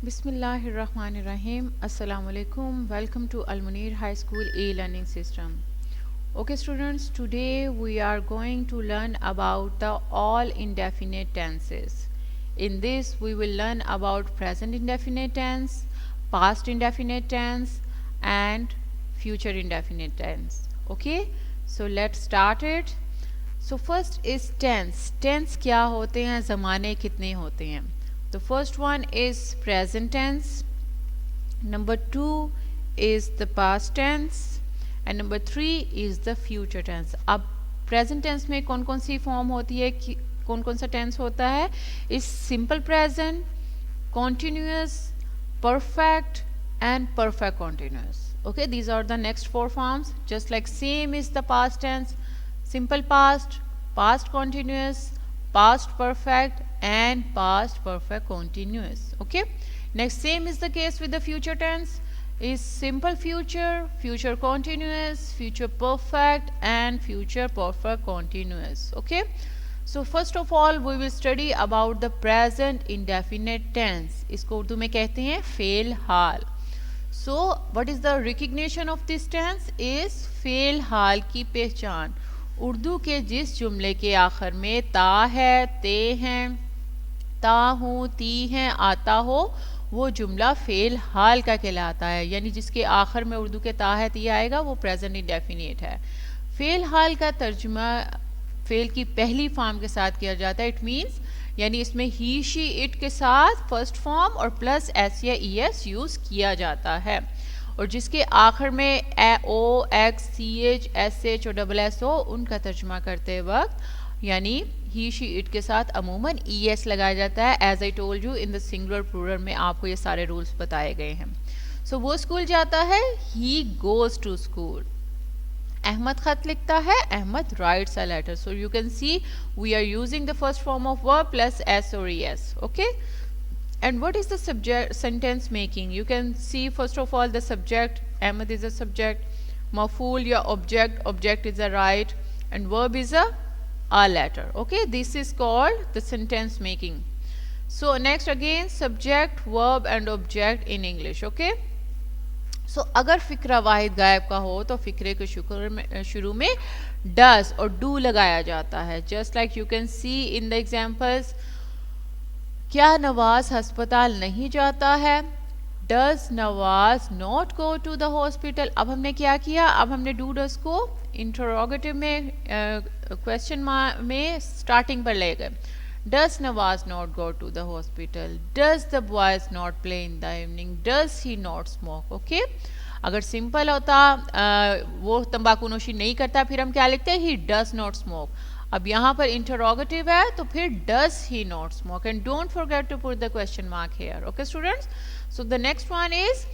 Bismillahirrahmanirrahim. Assalamu alaikum. Welcome to Al Munir High School e-learning system. Okay students, today we are going to learn about the all indefinite tenses. In this we will learn about present indefinite tense, past indefinite tense and future indefinite tense. Okay, so let's start it. So first is tense. Tense क्या होते हैं, ज़माने कितने होते हैं? The first one is present tense, number 2 is the past tense and number 3 is the future tense. अब present tense में कौन कौन सी फॉर्म होती है, कौन कौन सा टेंस होता है? इस simple present, continuous, perfect and perfect continuous. Okay, these are the next four forms. Just like same is the past tense, simple past, past continuous, past perfect and past perfect continuous. Okay, next same is the case with the future tense, is simple future, future continuous, future perfect and future perfect continuous. Okay, so first of all we will study about the present indefinite tense. इसको उर्दू में कहते हैं फेल हाल. So what is the recognition of this tense is फेल हाल की पहचान. उर्दू के जिस जुमले के आखिर में ता है, ते हैं, ता हूँ, ती हैं, आता हो, वो जुमला फेल हाल का कहलाता है. यानी जिसके आखिर में उर्दू के ता है, ती आएगा वो प्रेजेंट इंडेफिनिट है. फेल हाल का तर्जुमा फेल की पहली फॉर्म के साथ किया जाता है. इट मीन्स यानी इसमें ही, शी, इट के साथ फर्स्ट फॉर्म और प्लस एस या ई एस यूज़ किया जाता है. और जिसके आखिर में O, X, C H, S H और डबल एस हो, उनका तर्जुमा करते वक्त यानी ही, शी, इट के साथ अमूमन ई एस लगाया जाता है. As I told you in the singular plural में आपको ये सारे रूल्स बताए गए हैं. सो वो स्कूल जाता है, he goes to school. Ahmad खत लिखता है, Ahmad writes a letter. So you can see we are using the first form of verb plus S और E S. Okay, and what is the subject sentence making? You can see first of all the subject, Ahmed is a subject, maf'ul ya object, object is a right and verb is a letter. Okay, this is called the sentence making. So next again subject, verb and object in English. Okay, so अगर फिक्रा वाहिद गायब का हो तो फिक्रे के शुरू में does और do लगाया जाता है. Just like you can see in the examples, क्या नवाज हस्पताल नहीं जाता है? Does Nawaz not go to the hospital. अब हमने क्या किया, अब हमने डू डज को इंटरोगेटिव में क्वेश्चन में स्टार्टिंग पर ले गए. Does Nawaz not go to the hospital? Does the boys not play in the evening? Does he not smoke? Okay, अगर सिंपल होता वो तंबाकू नोशी नहीं करता, फिर हम क्या लिखते हैं, ही डज नॉट स्मोक. अब यहाँ पर इंटरोगेटिव है तो फिर does he not smoke. And don't forget to put the question mark here. Okay students, so the next one is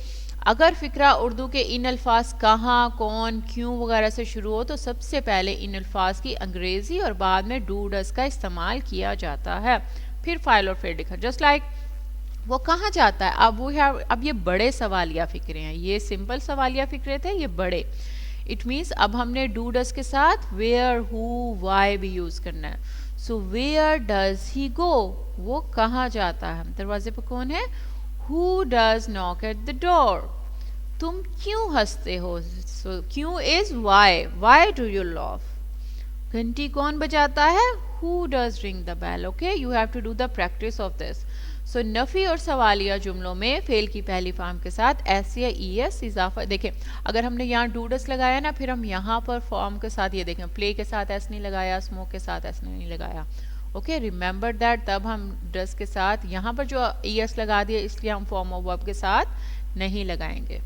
अगर फिक्रा उर्दू के इन अल्फाज कहाँ, कौन, क्यों वगैरह से शुरू हो तो सबसे पहले इन अल्फाज की अंग्रेजी और बाद में डू डज का इस्तेमाल किया जाता है. फिर फाइल और फिर लिखा. जस्ट लाइक वो कहाँ जाता है. अब वो है, अब ये बड़े सवालिया फिक्रे हैं, ये सिंपल सवालिया फिक्रे थे, ये बड़े. इट मीन्स अब हमने डू डज के साथ वेयर, हु, वाई भी यूज करना है. सो वेयर डज ही गो, वो कहाँ जाता है, दरवाजे पर कौन है. Who does knock at the door, तुम क्यों हंसते हो. सो क्यों is why, why do you laugh. घंटी कौन बजाता है, who does ring the bell. Okay, you have to do the practice of this. So नफ़ी और सवालिया जुमलों में फेल की पहली फॉर्म के साथ एस या ई एस इजाफा. देखें अगर हमने यहाँ डूडस लगाया ना, फिर हम यहाँ पर फॉर्म के साथ ये देखें प्ले के साथ एस नहीं लगाया, स्मोक के साथ एस नहीं लगाया. Okay, remember that. तब हम डस के साथ यहाँ पर जो ई एस लगा दिया इसलिए हम फॉर्म ऑफ वर्ब के साथ नहीं लगाएंगे.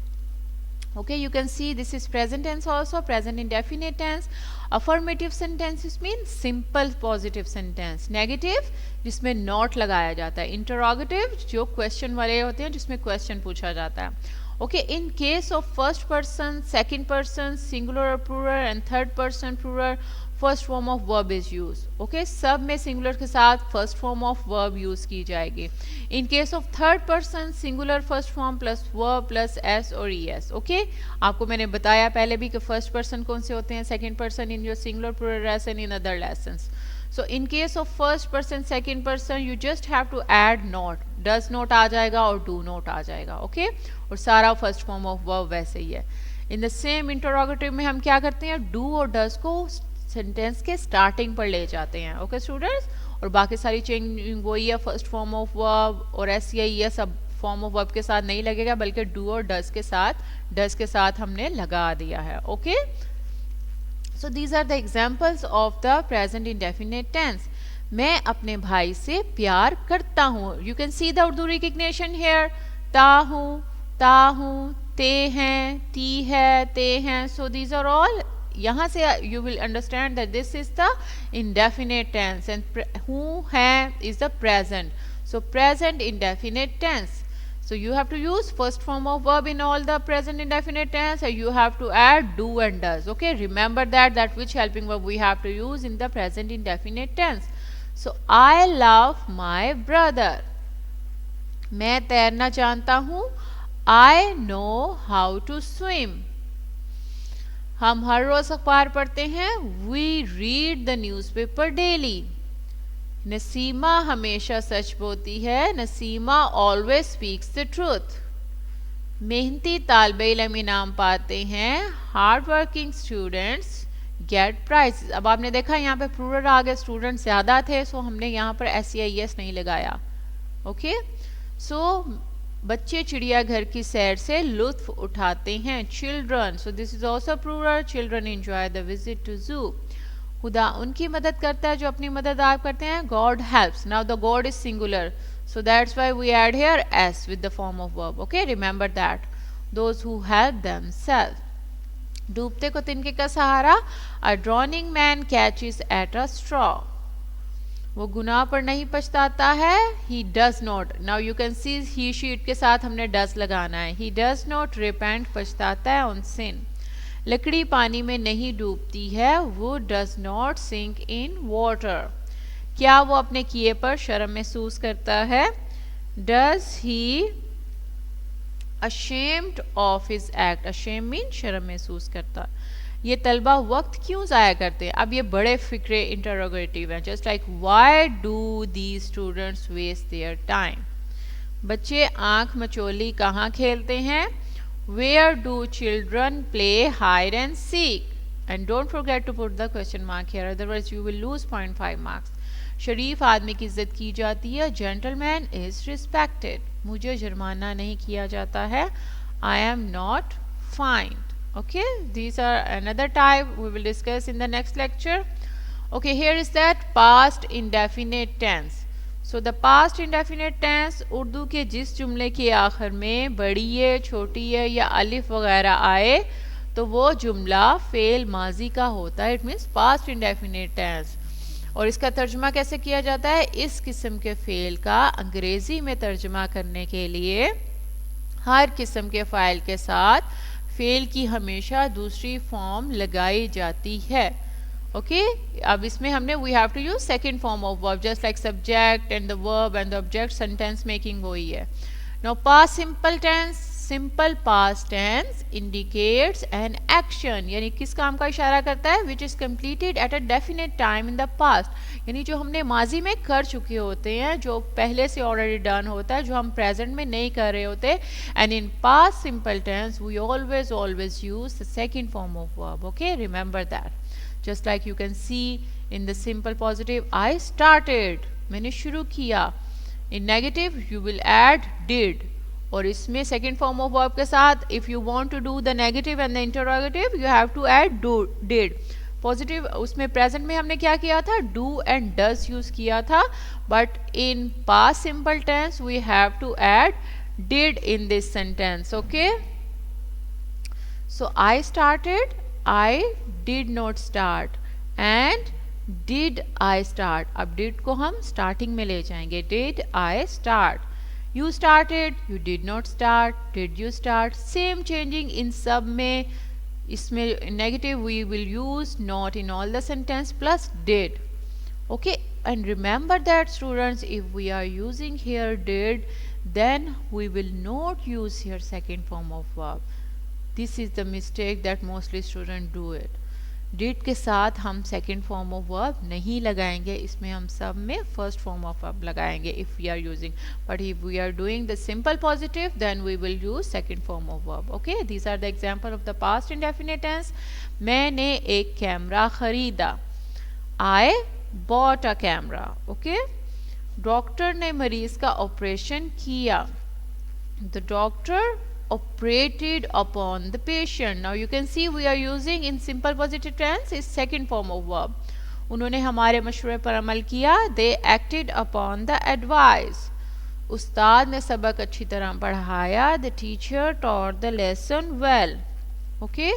Okay, you can see this is present tense also, present indefinite tense. Affirmative sentences mean simple positive sentence. Negative जिसमें not लगाया जाता है. Interrogative जो question वाले होते हैं जिसमें question पूछा जाता है. Okay, in case of first person, second person, singular or plural and third person plural, first form of verb is use. Okay, सब में सिंगुलर के साथ first form of verb use की जाएगी. In case of third person singular first form plus verb plus S और E S. Okay, आपको मैंने बताया पहले भी कि फर्स्ट पर्सन कौन से होते हैं, second person in your singular plural lesson in other lessons. So in case of first person, second person, you just have to add not. Does not आ जाएगा और do not आ जाएगा. Okay? और सारा first form of verb वैसे ही है. In the same interrogative में हम क्या करते हैं, do और does को सेंटेंस के स्टार्टिंग पर ले जाते हैं. ओके स्टूडेंट्स, और बाकी सारी चेंजिंग वही है, फर्स्ट फॉर्म ऑफ वर्ब और ऐसे ही ये सब फॉर्म ऑफ वर्ब के साथ नहीं लगेगा, बल्कि डू और डस के साथ हमने लगा दिया है. Okay, so these are the examples of the present indefinite tense. मैं अपने भाई से प्यार करता हूँ. You can see the Urdu recognition here. ता हूँ, ते हैं, ती है, ते हैं. सो दीज आर ऑल, यहाँ से you will understand that this is the indefinite tense and who है is the present. So present indefinite tense. So you have to use first form of verb in all the present indefinite tense, and you have to add do and does. Okay, remember that which helping verb we have to use in the present indefinite tense. So I love my brother. मैं तैरना जानता हूँ. I know how to swim. हम हर रोज अखबार पढ़ते हैं. We read the newspaper daily. Naseema हमेशा सच बोलती है. Naseema always speaks the truth. मेहनती तालिबे इल्म इनाम पाते हैं. Hard working students get prize. अब आपने देखा यहाँ पे प्लूरल आ गया, स्टूडेंट ज्यादा थे, सो हमने यहाँ पर SEIS नहीं लगाया. ओके, सो बच्चे चिड़ियाघर की सैर से लुत्फ उठाते हैं. Children, so this is also plural. Children enjoy the visit to zoo. खुदा उनकी मदद करता है जो अपनी मदद आप करते हैं. God helps. Now the God is singular, so that's why we add here s with the form of verb. Okay, remember that. Those who help themselves. डूबते को तिनके का सहारा. A drowning man catches at a straw. वो गुनाह पर नहीं पछताता है. He does not. Now you can see he she it के साथ हमने does लगाना है. He does not repent, पछताता है on sin. लकड़ी पानी में नहीं डूबती है. वो does not sink in water. क्या वो अपने किए पर शर्म महसूस करता है. Does he ashamed of his act. Ashamed means शर्म महसूस करता. ये तलबा वक्त क्यों ज़ाया करते हैं. अब ये बड़े फिक्रे इंटरोगेटिव हैं. Just like why do these students waste their time. बच्चे आंख मचोली कहाँ खेलते हैं. Where do children play hide and seek. And don't forget to put the question mark here, otherwise you will lose 0.5 marks. शरीफ आदमी की इज्जत की जाती है. Gentleman is respected. मुझे जुर्माना नहीं किया जाता है. I am not fined. Okay, these are another type we will discuss in the next lecture. Okay, here is that past indefinite tense. So the past indefinite tense, Urdu के जिस जुमले के आखिर में बड़ी है, छोटी है या अलिफ वगैरह आए तो वो जुमला फेल माजी का होता है. It means past indefinite tense. और इसका तर्जुमा कैसे किया जाता है. इस किस्म के फेल का अंग्रेजी में तर्जुमा करने के लिए हर किस्म के फ़ाइल के साथ फेल की हमेशा दूसरी फॉर्म लगाई जाती है. ओके, अब इसमें हमने we have to use second form of verb, just like subject and the verb and the object. Sentence making वही है. Now past simple tense. Simple past tense indicates an action, यानी किस काम का इशारा करता है. Which is completed at a definite time in the past, यानी जो हमने माजी में कर चुके होते हैं, जो पहले से ऑलरेडी डन होता है, जो हम प्रेजेंट में नहीं कर रहे होते. And in past simple tense we always use the second form of verb. Okay, remember that. Just like you can see in the simple positive, I started, मैंने शुरू किया. In negative you will add did. और इसमें second form of verb के साथ if you want to do the negative and the interrogative you have to add do did. Positive उसमें present में हमने क्या किया था, डू एंड डज यूज किया था. But in past simple tense we have to add did in this sentence. Okay, so I started, I did not start and did I start. अब did को हम स्टार्टिंग में ले जाएंगे. Did I start. You started, you did not start, did you start. Same changing in सब में. इसमें negative we will use not in all the sentence plus did. Okay, and remember that students, if we are using here did, then we will not use here second form of verb. This is the mistake that mostly students do it. Did के साथ हम second form of verb नहीं लगाएंगे, इसमें हम सब में first form of verb लगाएंगे if we are using, but if we are doing the simple positive then we will use second form of verb. Okay, these are the example of the past indefinite tense. मैंने एक camera खरीदा. I bought a camera. Okay, doctor ने मरीज का operation किया. The doctor operated upon the patient. Now you can see we are using in simple positive tense is second form of verb. उन्होंने हमारे मशवरे पर अमल किया. They acted upon the advice. उस्ताद ने सबक अच्छी तरह पढ़ाया. The teacher taught the lesson well. Okay,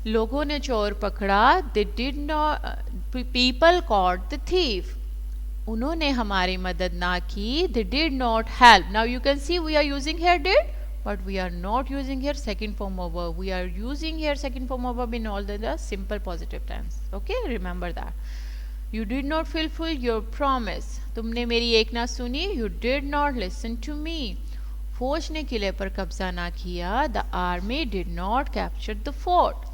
लोगों ने चोर पकड़ा. They did not. People caught the thief. उन्होंने हमारी मदद ना की. They did not help. Now you can see we are using here did, but we are not using here second form of verb. We are using here second form of verb in all the simple positive tense. Okay, remember that. You did not fulfill your promise. तुमने मेरी एक ना सुनी. You did not listen to me. फौज ने किले पर कब्जा ना किया. The army did not capture the fort.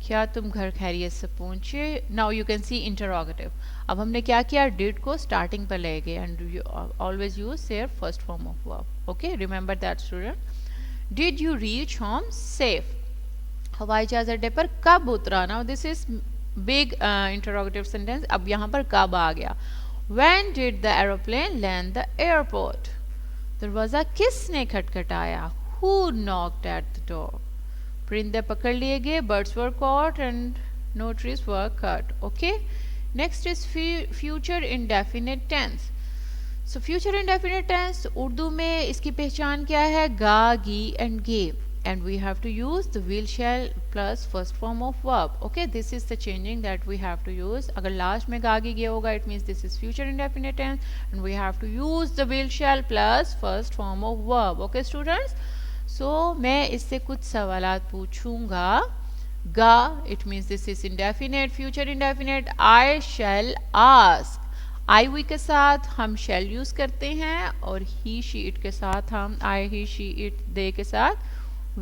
क्या तुम घर खैरियत से पहुंचे. Now you can C interrogative. अब हमने क्या किया, डिड को स्टार्टिंग पर ले गए and you always use there first form of verb. Okay, remember that student. Did you reach home safe. हवाई जहाज अड्डे पर कब उतरा. Now this is big interrogative sentence. अब यहाँ पर कब आ गया. When did the aeroplane land the airport. दरवाजा किसने खटखटाया. Who knocked at the door. परिंदे पकड़ लिए गए. Birds were caught and no trees were cut. Okay, next is future indefinite tense. So future indefinite tense Urdu में इसकी पहचान क्या है. गा, गी and gave, and we have to use the will shall plus first form of verb. Okay, this is the changing that we have to use. अगर last में गा, गी, गे होगा it means this is future indefinite tense and we have to use the will shall plus first form of verb. Okay students, so मैं इससे कुछ सवालात पूछूंगा. गा, it means this is indefinite, future indefinite. I shall ask. I we के साथ हम shall use करते हैं और he she it के साथ हम I he she it they के साथ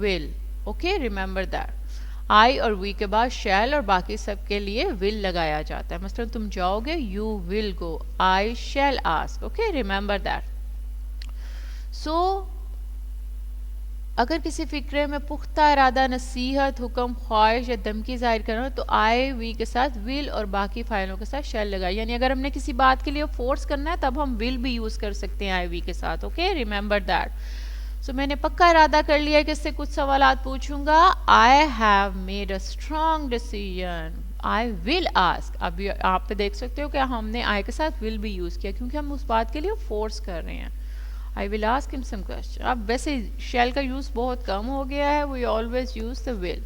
will. Okay, remember that. I और we के बाद shall और बाकी सब के लिए will लगाया जाता है. मतलब तुम जाओगे, you will go. I shall ask. Okay, remember that. So अगर किसी फिक्रे में पुख्ता इरादा, नसीहत, हुक्म, ख्वाहिश या धमकी जाहिर करना तो आई वी के साथ विल और बाकी फाइलों के साथ शैल लगाए. यानी अगर हमने किसी बात के लिए फोर्स करना है तब हम विल भी यूज कर सकते हैं आई वी के साथ. Okay, remember that. सो मैंने पक्का इरादा कर लिया कि इससे कुछ सवालात पूछूंगा. I have made a strong decision. I will ask. अब आप पे देख सकते हो कि हमने आई के साथ विल भी यूज किया क्योंकि हम उस बात के लिए फोर्स कर रहे हैं. I will ask him some question. अब वैसे शैल का यूज़ बहुत कम हो गया है. We always use the will.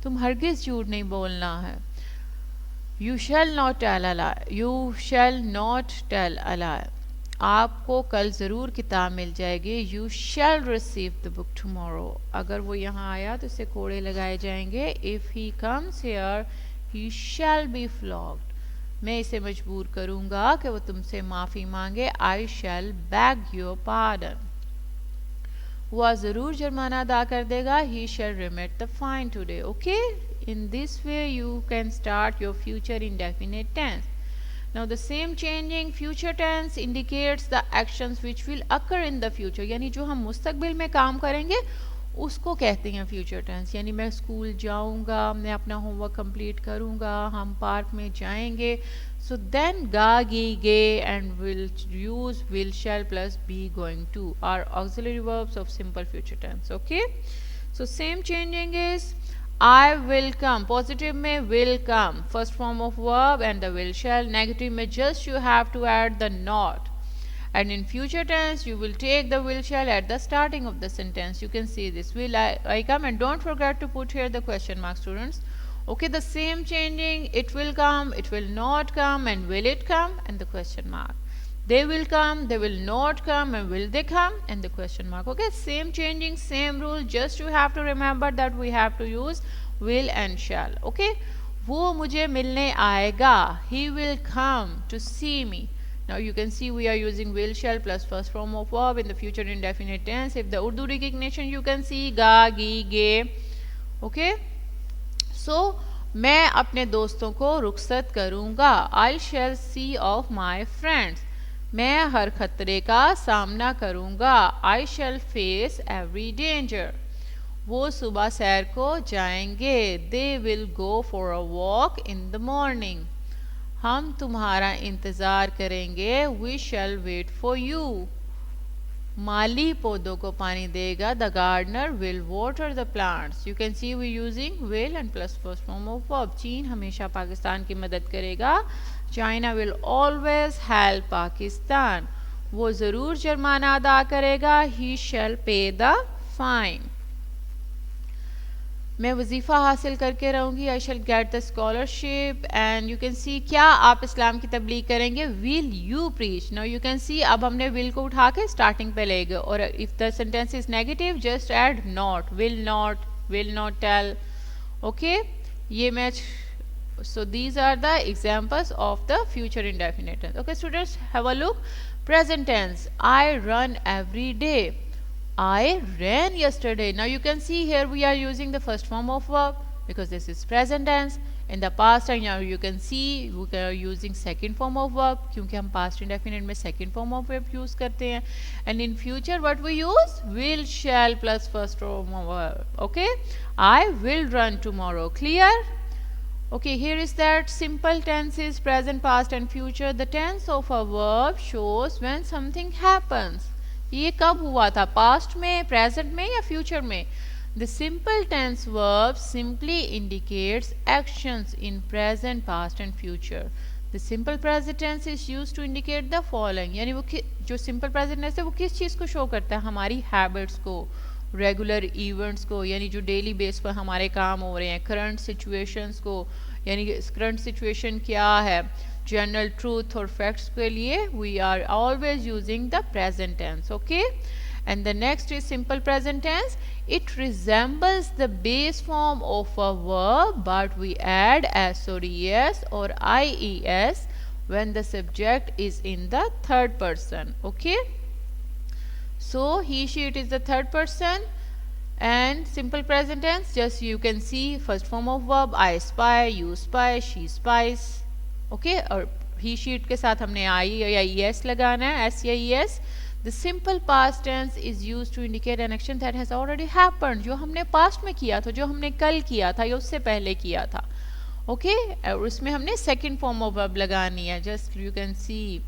तुम हरगिज झूठ नहीं बोलना है. You shall not tell a lie. You shall not tell a lie. आपको कल ज़रूर किताब मिल जाएगी. You shall receive the book tomorrow. अगर वो यहाँ आया तो इसे कोड़े लगाए जाएंगे. If he comes here he shall be flogged. मैं इसे मजबूर करूंगा कि वो तुमसे माफ़ी मांगे. I shall beg your pardon. वह ज़रूर जुर्माना अदा कर देगा. He shall remit the fine today. Okay, in this way you can start your future indefinite tense. Now the same changing future tense indicates the actions which will occur in the future. यानी जो हम मुस्तकबिल में काम करेंगे उसको कहते हैं फ्यूचर टेंस. यानी मैं स्कूल जाऊंगा, मैं अपना होमवर्क कंप्लीट करूंगा, हम पार्क में जाएंगे. सो देन गा, गी, गे and will use will shall plus be going to are auxiliary verbs of simple future tense. Okay, so same changing is I will come. Positive में will come, first form of verb and the will shall. Negative में just you have to add the not. And in future tense you will take the will shall at the starting of the sentence. You can see this will I come, and don't forget to put here the question mark, students. Okay, the same changing. It will come, it will not come, and will it come, and the question mark. They will come, they will not come, and will they come, and the question mark. Okay, same changing, same rule. Just you have to remember that we have to use will and shall. Okay, वो मुझे मिलने आएगा. He will come to see me. Now you can see we are using will shall plus first form of verb in the future indefinite tense. If the Urdu recognition you can see ga, gi, ge. Okay, so मैं अपने दोस्तों को रुखसत करूँगा। I shall see of my friends. मैं हर खतरे का सामना करूँगा। I shall face every danger. वो सुबह सैर को जाएंगे। They will go for a walk in the morning. हम तुम्हारा इंतज़ार करेंगे। We shall wait for you. माली पौधों को पानी देगा. The gardener will water the plants. You can see we using will and plus first form of verb. चीन हमेशा पाकिस्तान की मदद करेगा. China will always help Pakistan. वो ज़रूर जुर्माना अदा करेगा. He shall pay the fine. मैं वजीफ़ा हासिल करके रहूँगी. I shall get the scholarship. And you can see क्या आप इस्लाम की तबलीग करेंगे. Will you preach. Now you can see अब हमने विल को उठा के स्टार्टिंग पे ले गए. और if the sentence is negative just add not. Will not tell. Okay ये मैं so these are the examples of the future indefinite tense. Okay students, have a look. Present tense. I run every day. I ran yesterday. Now you can see here we are using the first form of verb because this is present tense. In the past and now you can see we are using second form of verb क्योंकि हम past indefinite में second form of verb use करते हैं. And in future what we use? Will, shall plus first form of verb. Okay? I will run tomorrow. Clear? Okay, here is that simple tenses present, past and future. The tense of a verb shows when something happens. ये कब हुआ था, past में, present में या future में. The simple tense verb simply indicates actions in present, past and future. The simple present tense is used to indicate the following. यानी वो जो सिंपल प्रेजेंट टेंस है वो किस चीज़ को शो करता है, हमारी हैबिट्स को, रेगुलर इवेंट्स को, यानी जो डेली बेस पर हमारे काम हो रहे हैं, करंट सिचुएशंस को, यानी करंट सिचुएशन क्या है, जनरल ट्रूथ और फैक्ट्स के लिए we are always using the present tense. Okay and the next is simple present tense. It resembles the base form of a verb but we add S और ES और IES when the subject is in the third person. Okay, so he she it is the third person. And simple present tense, just you can see first form of verb. I spy, you spy, she spies. Okay, और he she it के साथ हमने I या es लगाना है, s या es. The simple past tense is used to indicate an action that has already happened. जो हमने past में किया था, जो हमने कल किया था या उससे पहले किया था. ओके और उसमें हमने सेकेंड फॉर्म ऑफ वर्ब लगानी है. Just you can see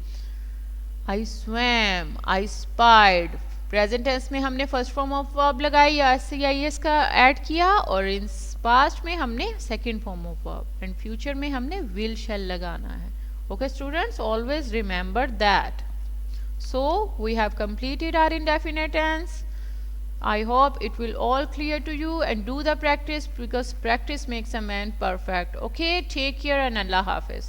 I swam, I spied. Present tense में हमने फर्स्ट फॉर्म ऑफ वर्ब लगाई या एस का ऐड किया और इन पास्ट में हमने सेकेंड फॉर्म ऑफ वर्ब एंड फ्यूचर में हमने विल शैल लगाना है. Okay students, always remember that. So we have completed our indefinite tense. I hope it will all clear to you and do the practice because practice makes a man perfect. Okay, take care and Allah Hafiz.